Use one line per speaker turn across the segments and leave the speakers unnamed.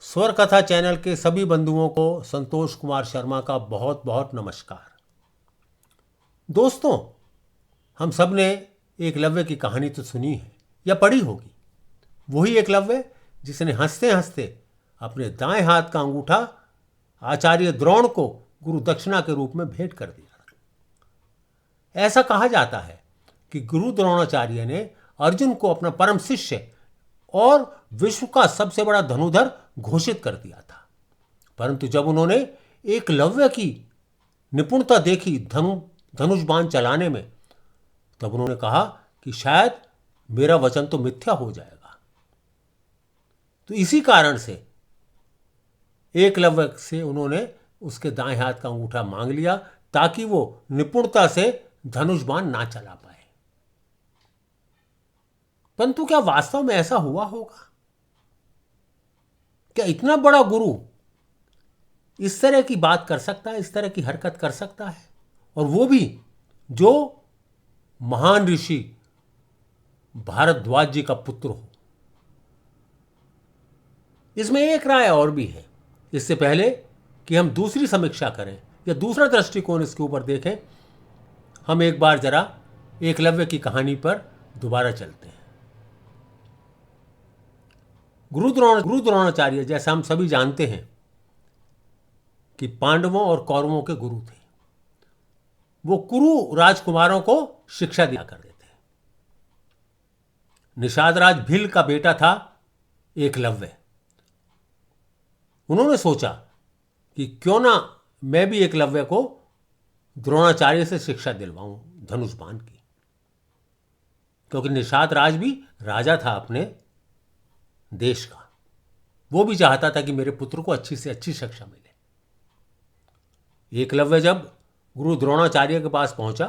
स्वर कथा चैनल के सभी बंधुओं को संतोष कुमार शर्मा का बहुत बहुत नमस्कार। दोस्तों, हम सब ने एकलव्य की कहानी तो सुनी है या पढ़ी होगी। वही एकलव्य जिसने हंसते हंसते अपने दाएं हाथ का अंगूठा आचार्य द्रोण को गुरु दक्षिणा के रूप में भेंट कर दिया। ऐसा कहा जाता है कि गुरु द्रोणाचार्य ने अर्जुन को अपना परम शिष्य और विश्व का सबसे बड़ा धनुधर घोषित कर दिया था, परंतु जब उन्होंने एकलव्य की निपुणता देखी धनुष बाण चलाने में, तब उन्होंने कहा कि शायद मेरा वचन तो मिथ्या हो जाएगा। तो इसी कारण से एकलव्य से उन्होंने उसके दाएं हाथ का अंगूठा मांग लिया ताकि वो निपुणता से धनुष बाण ना चला पाए। परंतु क्या वास्तव में ऐसा हुआ होगा? क्या इतना बड़ा गुरु इस तरह की बात कर सकता है, इस तरह की हरकत कर सकता है, और वो भी जो महान ऋषि भारद्वाज जी का पुत्र हो? इसमें एक राय और भी है। इससे पहले कि हम दूसरी समीक्षा करें या दूसरा दृष्टिकोण इसके ऊपर देखें, हम एक बार जरा एकलव्य की कहानी पर दोबारा चलते हैं। गुरु द्रोणाचार्य, जैसा हम सभी जानते हैं, कि पांडवों और कौरवों के गुरु थे। वो कुरु राजकुमारों को शिक्षा दिया करते थे। निषाद राज भील का बेटा था एकलव्य। उन्होंने सोचा कि क्यों ना मैं भी एकलव्य को द्रोणाचार्य से शिक्षा दिलवाऊं धनुष बाण की, क्योंकि निषाद राज भी राजा था अपने देश का। वो भी चाहता था कि मेरे पुत्र को अच्छी से अच्छी शिक्षा मिले। एकलव्य जब गुरु द्रोणाचार्य के पास पहुंचा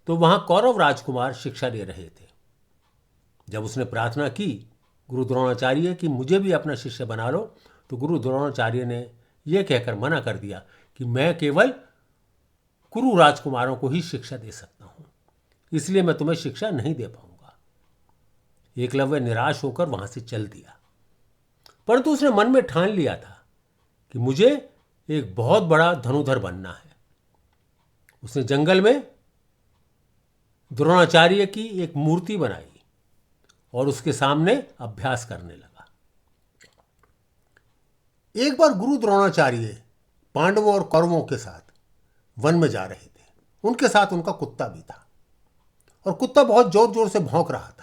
तो वहां कौरव राजकुमार शिक्षा ले रहे थे। जब उसने प्रार्थना की गुरु द्रोणाचार्य कि मुझे भी अपना शिष्य बना लो, तो गुरु द्रोणाचार्य ने यह कहकर मना कर दिया कि मैं केवल कुरु राजकुमारों को ही शिक्षा दे सकता हूं, इसलिए मैं तुम्हें शिक्षा नहीं दे पाऊंगा। एकलव्य निराश होकर वहां से चल दिया, परंतु उसने मन में ठान लिया था कि मुझे एक बहुत बड़ा धनुधर बनना है। उसने जंगल में द्रोणाचार्य की एक मूर्ति बनाई और उसके सामने अभ्यास करने लगा। एक बार गुरु द्रोणाचार्य पांडवों और कौरवों के साथ वन में जा रहे थे। उनके साथ उनका कुत्ता भी था और कुत्ता बहुत जोर जोर से भौंक रहा था।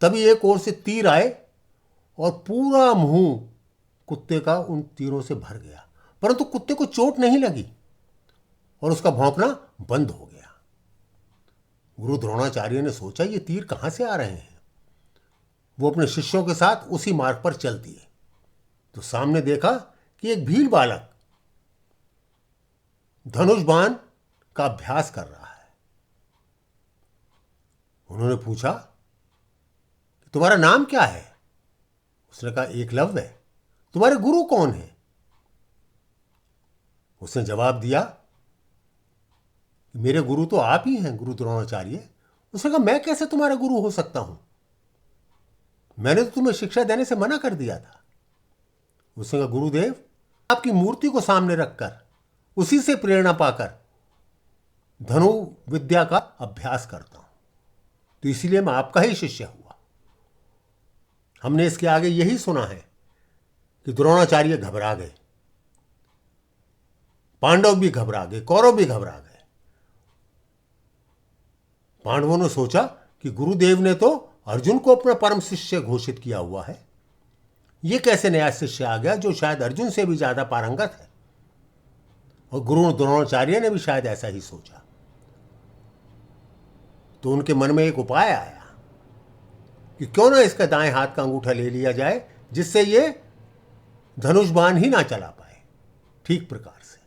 तभी एक ओर से तीर आए और पूरा मुंह कुत्ते का उन तीरों से भर गया, परंतु कुत्ते को चोट नहीं लगी और उसका भौंकना बंद हो गया। गुरु द्रोणाचार्य ने सोचा ये तीर कहां से आ रहे हैं। वो अपने शिष्यों के साथ उसी मार्ग पर चल दिए तो सामने देखा कि एक भील बालक धनुष बाण का अभ्यास कर रहा है। उन्होंने पूछा, तुम्हारा नाम क्या है? उसने कहा, एकलव्य। तुम्हारे गुरु कौन है? उसने जवाब दिया, मेरे गुरु तो आप ही हैं, गुरु द्रोणाचार्य। उसने कहा, मैं कैसे तुम्हारा गुरु हो सकता हूं? मैंने तो तुम्हें शिक्षा देने से मना कर दिया था। उसने कहा, गुरुदेव, आपकी मूर्ति को सामने रखकर उसी से प्रेरणा पाकर धनु विद्या का अभ्यास करता हूं, तो इसलिए मैं आपका ही शिष्य हुआ। हमने इसके आगे यही सुना है कि द्रोणाचार्य घबरा गए, पांडव भी घबरा गए, कौरव भी घबरा गए। पांडवों ने सोचा कि गुरुदेव ने तो अर्जुन को अपना परम शिष्य घोषित किया हुआ है, यह कैसे नया शिष्य आ गया जो शायद अर्जुन से भी ज्यादा पारंगत है। और गुरु द्रोणाचार्य ने भी शायद ऐसा ही सोचा। तो उनके मन में एक उपाय आया कि क्यों ना इसका दाएं हाथ का अंगूठा ले लिया जाए, जिससे ये धनुष बाण ही ना चला पाए ठीक प्रकार से।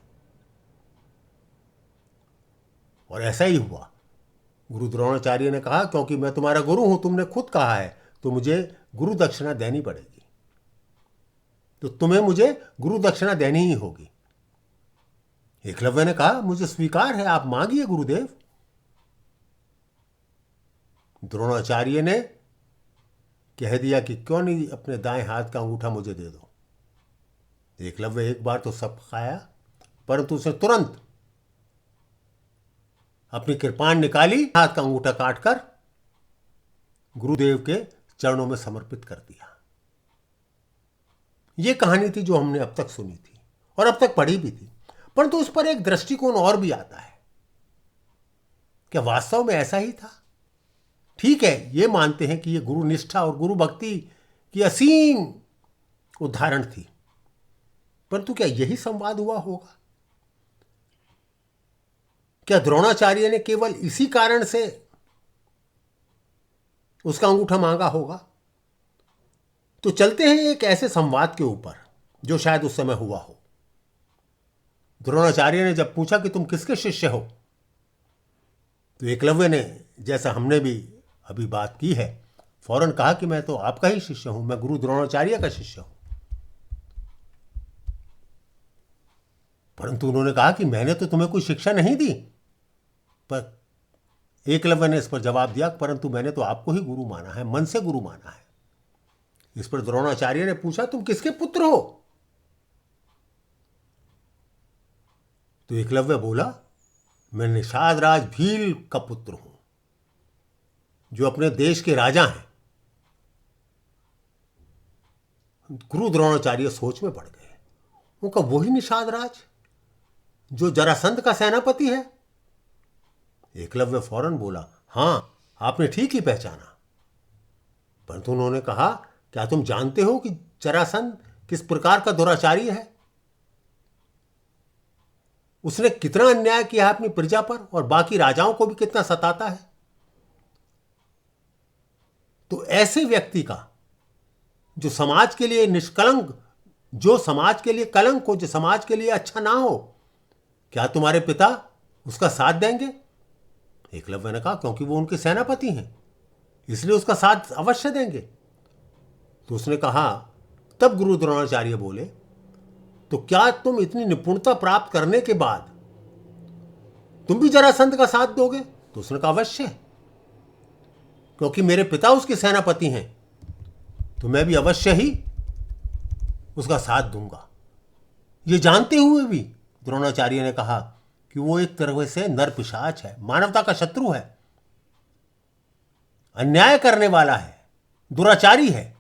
और ऐसा ही हुआ। गुरु द्रोणाचार्य ने कहा, क्योंकि मैं तुम्हारा गुरु हूं, तुमने खुद कहा है, तो मुझे गुरु दक्षिणा देनी पड़ेगी, तो तुम्हें मुझे गुरु दक्षिणा देनी ही होगी। एकलव्य ने कहा, मुझे स्वीकार है, आप मांगिए गुरुदेव। द्रोणाचार्य ने कह दिया कि क्यों नहीं अपने दाएं हाथ का अंगूठा मुझे दे दो। एकलव्य एक बार तो सब खाया, परंतु उसने तुरंत अपनी कृपाण निकाली, हाथ का अंगूठा काटकर गुरुदेव के चरणों में समर्पित कर दिया। यह कहानी थी जो हमने अब तक सुनी थी और अब तक पढ़ी भी थी, परंतु उस पर एक दृष्टिकोण और भी आता है। क्या वास्तव में ऐसा ही था? ठीक है, ये मानते हैं कि यह गुरु निष्ठा और गुरु भक्ति की असीम उदाहरण थी, परंतु क्या यही संवाद हुआ होगा? क्या द्रोणाचार्य ने केवल इसी कारण से उसका अंगूठा मांगा होगा? तो चलते हैं एक ऐसे संवाद के ऊपर जो शायद उस समय हुआ हो। द्रोणाचार्य ने जब पूछा कि तुम किसके शिष्य हो, तो एकलव्य ने, जैसा हमने भी अभी बात की है, फौरन कहा कि मैं तो आपका ही शिष्य हूं, मैं गुरु द्रोणाचार्य का शिष्य हूं। परंतु उन्होंने कहा कि मैंने तो तुम्हें कोई शिक्षा नहीं दी। पर एकलव्य ने इस पर जवाब दिया, परंतु मैंने तो आपको ही गुरु माना है, मन से गुरु माना है। इस पर द्रोणाचार्य ने पूछा, तुम किसके पुत्र हो? तो एकलव्य बोला, मैं निषाद राज भील का पुत्र हूं, जो अपने देश के राजा हैं। गुरु द्रोणाचार्य सोच में पड़ गए। उनका वही निषाद राज जो जरासंध का सेनापति है? एकलव्य फौरन बोला, हां, आपने ठीक ही पहचाना। परंतु उन्होंने कहा, क्या तुम जानते हो कि जरासंध किस प्रकार का दुराचारी है? उसने कितना अन्याय किया है अपनी प्रजा पर और बाकी राजाओं को भी कितना सताता है। तो ऐसे व्यक्ति का, जो समाज के लिए निष्कलंक, जो समाज के लिए कलंक हो, जो समाज के लिए अच्छा ना हो, क्या तुम्हारे पिता उसका साथ देंगे? एकलव्य ने कहा, क्योंकि वो उनके सेनापति हैं, इसलिए उसका साथ अवश्य देंगे। तो उसने कहा, तब गुरु द्रोणाचार्य बोले, तो क्या तुम इतनी निपुणता प्राप्त करने के बाद तुम भी जरासंध का साथ दोगे? तो उसने कहा, अवश्य, क्योंकि मेरे पिता उसके सेनापति हैं, तो मैं भी अवश्य ही उसका साथ दूंगा। ये जानते हुए भी द्रोणाचार्य ने कहा कि वो एक तरह से नर पिशाच है, मानवता का शत्रु है, अन्याय करने वाला है, दुराचारी है।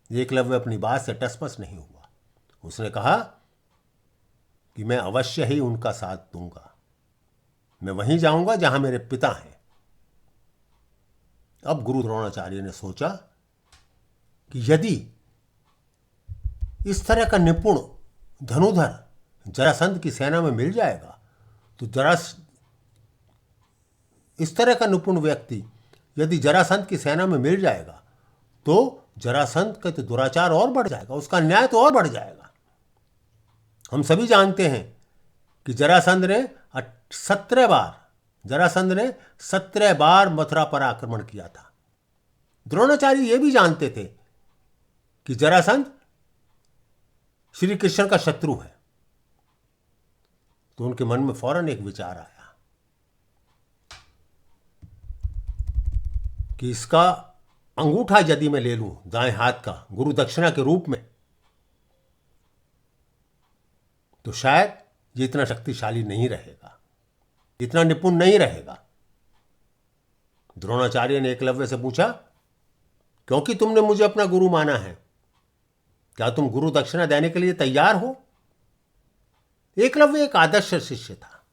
एकलव्य अपनी बात से टसमस नहीं हुआ। उसने कहा कि मैं अवश्य ही उनका साथ दूंगा, मैं वहीं जाऊंगा जहां मेरे पिता हैं। अब गुरु द्रोणाचार्य ने सोचा कि यदि इस तरह का निपुण धनुधर जरासंध की सेना में मिल जाएगा, तो इस तरह का निपुण व्यक्ति यदि जरासंध की सेना में मिल जाएगा, तो जरासंध का तो दुराचार और बढ़ जाएगा, उसका न्याय तो और बढ़ जाएगा। हम सभी जानते हैं कि जरासंध ने 17 बार मथुरा पर आक्रमण किया था। द्रोणाचार्य ये भी जानते थे कि जरासंध श्री कृष्ण का शत्रु है। तो उनके मन में फौरन एक विचार आया कि इसका अंगूठा यदि मैं ले लूं दाएं हाथ का गुरु दक्षिणा के रूप में, तो शायद ये इतना शक्तिशाली नहीं रहेगा, इतना निपुण नहीं रहेगा। द्रोणाचार्य ने एकलव्य से पूछा, क्योंकि तुमने मुझे अपना गुरु माना है, क्या तुम गुरु दक्षिणा देने के लिए तैयार हो? एकलव्य एक आदर्श शिष्य था।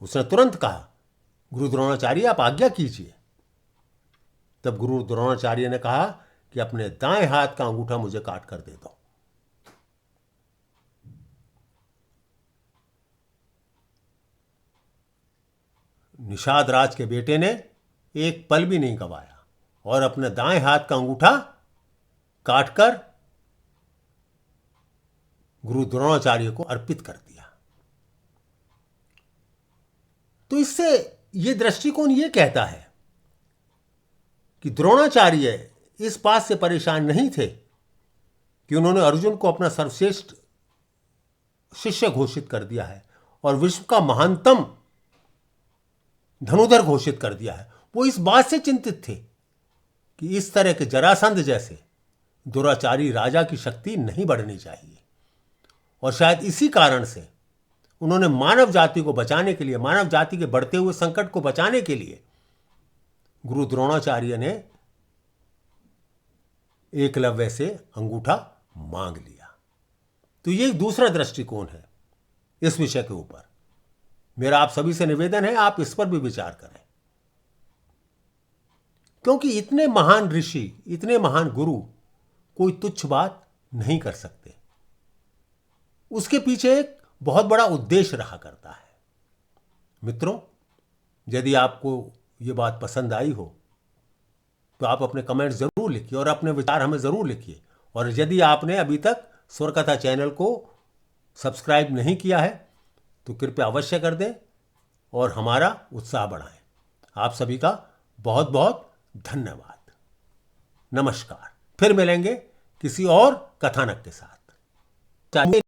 उसने तुरंत कहा, गुरु द्रोणाचार्य आप आज्ञा कीजिए। तब गुरु द्रोणाचार्य ने कहा कि अपने दाएं हाथ का अंगूठा मुझे काट कर दे दो। निषाद राज के बेटे ने एक पल भी नहीं गवाया और अपने दाएं हाथ का अंगूठा काटकर गुरु द्रोणाचार्य को अर्पित कर दिया। तो इससे यह दृष्टिकोण यह कहता है कि द्रोणाचार्य इस बात से परेशान नहीं थे कि उन्होंने अर्जुन को अपना सर्वश्रेष्ठ शिष्य घोषित कर दिया है और विश्व का महानतम धनुधर घोषित कर दिया है। वो इस बात से चिंतित थे कि इस तरह के जरासंध जैसे दुराचारी राजा की शक्ति नहीं बढ़नी चाहिए। और शायद इसी कारण से उन्होंने मानव जाति को बचाने के लिए, मानव जाति के बढ़ते हुए संकट को बचाने के लिए गुरु द्रोणाचार्य ने एकलव्य से अंगूठा मांग लिया। तो ये एक दूसरा दृष्टिकोण है इस विषय के ऊपर। मेरा आप सभी से निवेदन है, आप इस पर भी विचार करें, क्योंकि इतने महान ऋषि, इतने महान गुरु कोई तुच्छ बात नहीं कर सकते। उसके पीछे एक बहुत बड़ा उद्देश्य रहा करता है। मित्रों, यदि आपको ये बात पसंद आई हो तो आप अपने कमेंट जरूर लिखिए और अपने विचार हमें जरूर लिखिए। और यदि आपने अभी तक स्वरकथा चैनल को सब्सक्राइब नहीं किया है तो कृपया अवश्य कर दें और हमारा उत्साह बढ़ाएं। आप सभी का बहुत बहुत धन्यवाद। नमस्कार। फिर मिलेंगे किसी और कथानक के साथ।